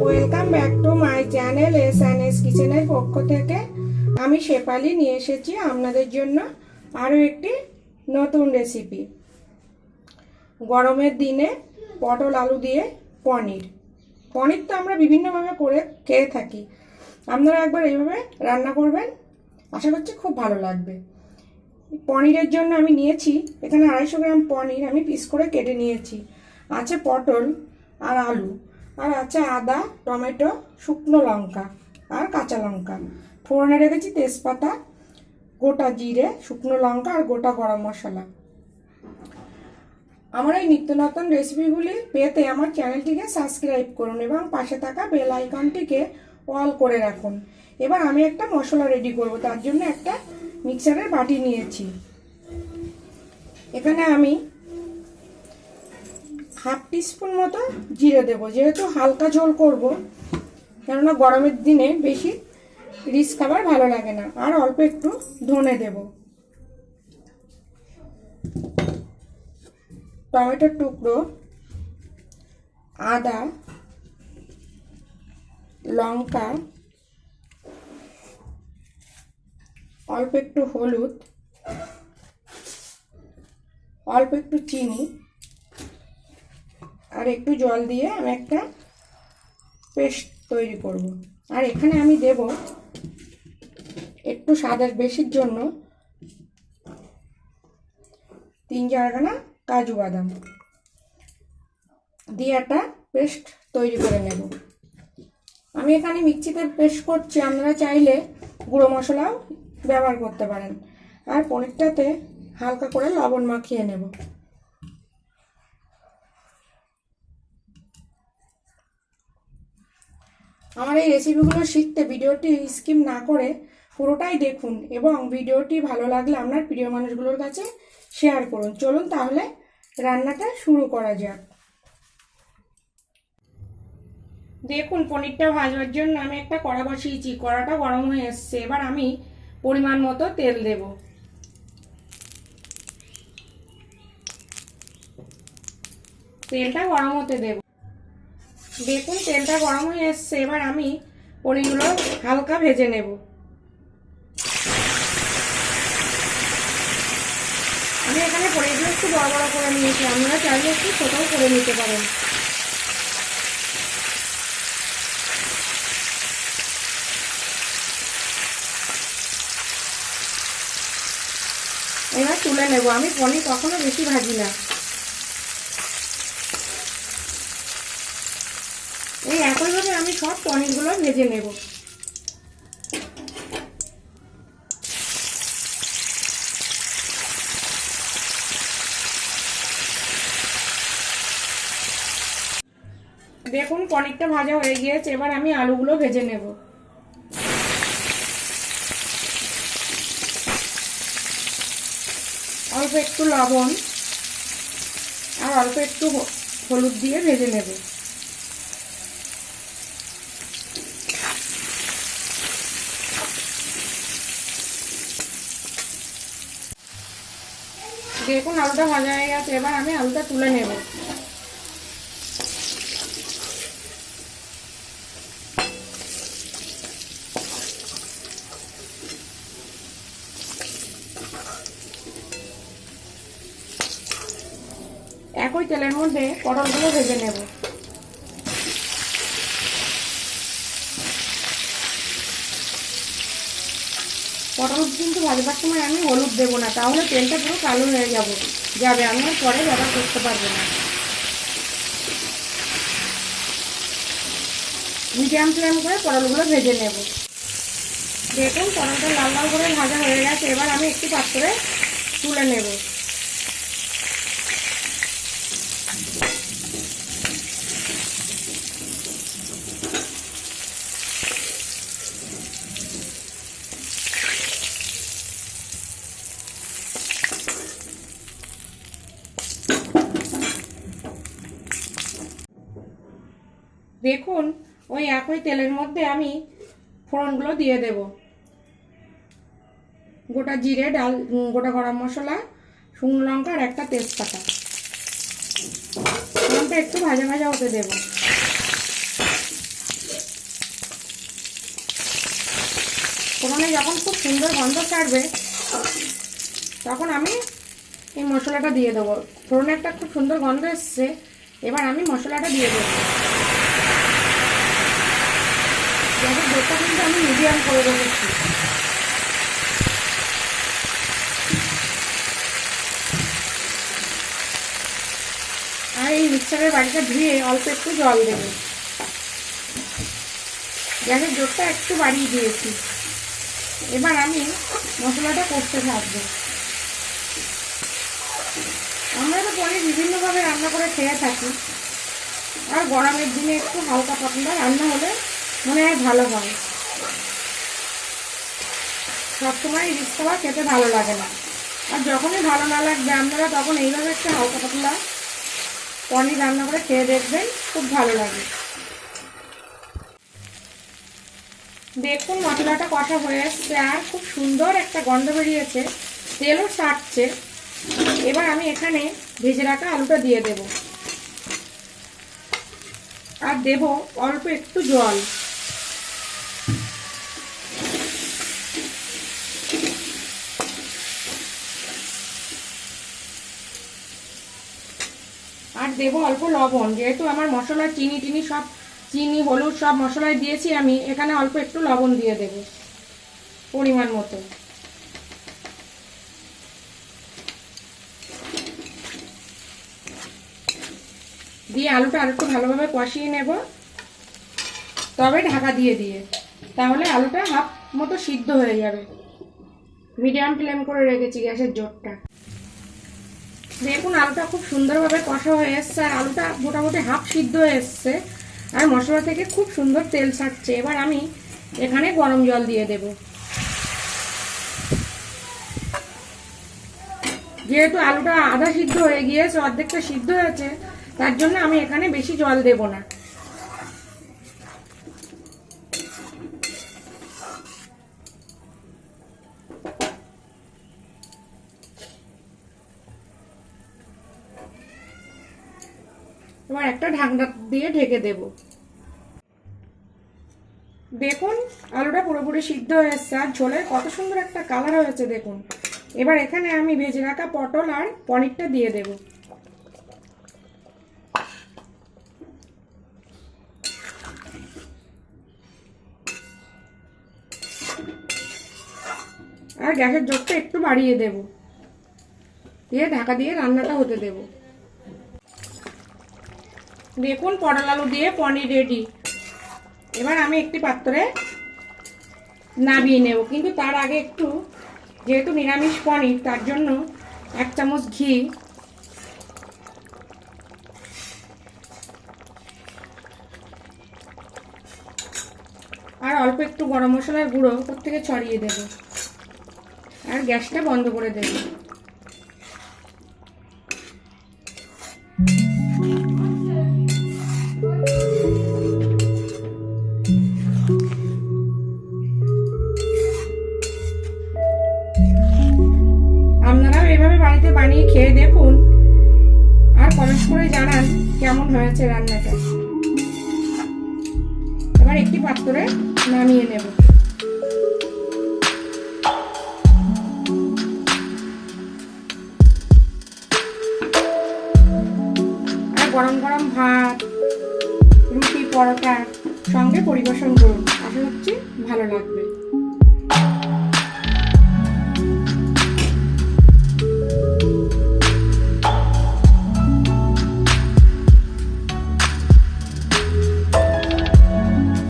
Welcome back to my channel S&S কিচেনের পক্ষ থেকে আমি শেফালি নিয়ে এসেছি আপনাদের জন্য আরও একটি নতুন রেসিপি। গরমের দিনে পটল আলু দিয়ে পনির তো আমরা বিভিন্নভাবে করে খেয়ে থাকি। আপনারা একবার এইভাবে রান্না করবেন, আশা করছি খুব ভালো লাগবে। পনিরের জন্য আমি নিয়েছি এখানে 250 গ্রাম পনির, আমি পিস করে কেটে নিয়েছি। আছে পটল আর আলু, আর আছে আদা, টমেটো, শুকনো লঙ্কা আর কাঁচা লঙ্কা। ফোড়নে রেখেছি তেজপাতা, গোটা জিরে, শুকনো লঙ্কা আর গোটা গরম মশলা। আমার এই নিত্য নতুন রেসিপিগুলি পেতে আমার চ্যানেলটিকে সাবস্ক্রাইব করুন এবং পাশে থাকা বেল আইকনটিকে অল করে রাখুন। এবার আমি একটা মশলা রেডি করব, তার জন্য একটা মিক্সারের বাটি নিয়েছি। এখানে আমি হাফ টিস্পুন মতো জিরে দেবো, যেহেতু হালকা ঝোল করব, কেননা গরমের দিনে বেশি রিচ খাবার ভালো লাগে না। আর অল্প একটু ধনে দেব। টমেটোর টুকরো, আদা, লঙ্কা, অল্প একটু হলুদ, অল্প একটু চিনি আর একটু জল দিয়ে আমি একটা পেস্ট তৈরি করব। আর এখানে আমি দেব একটু স্বাদের বেশির জন্য 3-4 খানা কাজু বাদাম দিয়ে একটা পেস্ট তৈরি করে নেব। আমি এখানে মিক্সিতে পেস্ট করছি, আপনারা চাইলে গুঁড়ো মশলাও ব্যবহার করতে পারেন। আর পনিরটাতে হালকা করে লবণ মাখিয়ে নেব। আমার এই রেসিপিগুলো শিখতে ভিডিওটি স্কিপ না করে পুরোটাই দেখুন এবং ভিডিওটি ভালো লাগলে আপনার প্রিয় মানুষগুলোর কাছে শেয়ার করুন। চলুন তাহলে রান্নাটা শুরু করা যাক। দেখুন, পনিরটা ভাজবার জন্য আমি একটা কড়া বসিয়েছি। কড়াটা গরম হয়ে এসছে। এবার আমি পরিমাণ মতো তেল দেব। তেলটা গরম হতে দেব। দেখুন, তেলটা গরম হয়ে এসছে। এবার আমি পনিরগুলো হালকা ভেজে নেব। আমি এখানে পনিরগুলো একটু বড় বড় করে নিয়েছি, আপনারা চাইলে একটু ছোটও করে নিতে পারেন। এবার তুলে নেব। আমি পনির কখনো বেশি ভাজি না, এই একইভাবে আমি সব পনিরগুলো ভেজে নেব। দেখুন, পনিরটা ভাজা হয়ে গিয়েছে। এবার আমি আলুগুলো ভেজে নেব। অল্প একটু লবণ আর অল্প একটু হলুদ দিয়ে ভেজে নেব। দেখুন, আলুটা ভাজা হয়ে গেছে। এবার আমি আলুটা তুলে নেব। একই তেলের মধ্যে পটলগুলো ভেজে নেব। পটল কিন্তু ভাজবার সময় আমি হলুদ দেবো না, তাহলে তেলটা পুরো কালো হয়ে যাবে, আমি আর পরে ব্যবহার করতে পারবো না। মিডিয়াম ফ্লেম করে পটলগুলো ভেজে নেব। দেখুন, পটলটা লাল লাল করে ভাজা হয়ে গেছে। এবার আমি একটু পাত্রে তুলে নেব। দেখুন, ওই একই তেলের মধ্যে আমি ফোড়নগুলো দিয়ে দেব। গোটা জিরে, গোটা গরম মশলা, শুকনো লঙ্কা আর একটা তেজপাতা। ফোড়নটা একটু ভাজা ভাজা হতে দেব। ফোড়নে যখন খুব সুন্দর গন্ধ ছাড়বে তখন আমি এই মশলাটা দিয়ে দেবো। ফোড়নে একটা খুব সুন্দর গন্ধ এসছে, এবার আমি মশলাটা দিয়ে দেবো। গ্যাসের জোরটা কিন্তু আমি মিডিয়াম করে রেখেছি। আর এই মিক্সারের বাটিটা ধুয়ে অল্প একটু জল দেবো। গ্যাসের জোরটা একটু বাড়িয়ে দিয়েছি। এবার আমি মশলাটা কষতে থাকবো। আমরা তো পনির বিভিন্নভাবে রান্না করে খেয়ে থাকি, আর গরমের দিনে একটু হালকা পাতলা রান্না হলে মনে হয় ভালো হয়। সবসময় রিচ খাবার খেতে ভালো লাগে না, আর যখনই ভালো না লাগবে আপনারা তখন এইভাবে একটা হালকা পাতলা পনির রান্না করে খেয়ে দেখবেন, খুব ভালো লাগে। দেখুন মশলাটা কষা হয়ে এসছে আর খুব সুন্দর একটা গন্ধ বেরিয়েছে, তেলও ছাড়ছে। এবার আমি এখানে ভেজে রাখা আলুটা দিয়ে দেব, আর দেব অল্প একটু জল। আর দেব অল্প লবণ, যেহেতু আমার মশলা চিনি সব চিনি হলুদ সব মশলায় দিয়েছি আমি, এখানে অল্প একটু লবণ দিয়ে দেব পরিমাণ মতো। দিয়ে আলুটা আর একটু ভালোভাবে কষিয়ে নেব, তবে ঢাকা দিয়ে তাহলে আলুটা হাফ মতো সিদ্ধ হয়ে যাবে। মিডিয়াম ফ্লেম করে রেখেছি গ্যাসের জোরটা। দেখুন আলুটা খুব সুন্দরভাবে কষা হয়ে এসছে, আর আলুটা মোটামুটি হাফ সিদ্ধ হয়ে এসছে, আর মশলা থেকে খুব সুন্দর তেল ছাড়ছে। এবার আমি এখানে গরম জল দিয়ে দেব। যেহেতু আলুটা আধা সিদ্ধ হয়ে গিয়েছে, অর্ধেকটা সিদ্ধ হয়েছে, তার জন্য আমি এখানে বেশি জল দেব না। এবার একটা ঢাকনা দিয়ে ঢেকে দেব। দেখুন আলুটা পুরোপুরি সিদ্ধ হয়ে এসছে, আর ঝোলের কত সুন্দর একটা কালার হয়েছে দেখুন। এবার এখানে আমি ভেজে রাখা পটল আর পনিরটা দিয়ে দেব। আর গ্যাসের জোরটা একটু বাড়িয়ে দেব, দিয়ে ঢাকা দিয়ে রান্নাটা হতে দেব। দেখুন পটল আলু দিয়ে পনির রেডি। এবার আমি একটি পাত্রে নামিয়ে নেব, কিন্তু তার আগে একটু, যেহেতু নিরামিষ পনির তার জন্য 1 চামচ ঘি, আর অল্প একটু গরম মশলার গুঁড়ো উপর থেকে ছড়িয়ে দেব, আর গ্যাসটা বন্ধ করে দেব। আপনারাও এভাবে বাড়িতে বানিয়ে খেয়ে দেখুন, আর কমেন্ট করে জানান কেমন হয়েছে রান্নাটা। এবার একটি পাত্রে নামিয়ে নেব। আর গরম গরম ভাত, রুটি, পরোটার সঙ্গে পরিবেশন করুন, আশা করছি ভালো লাগবে।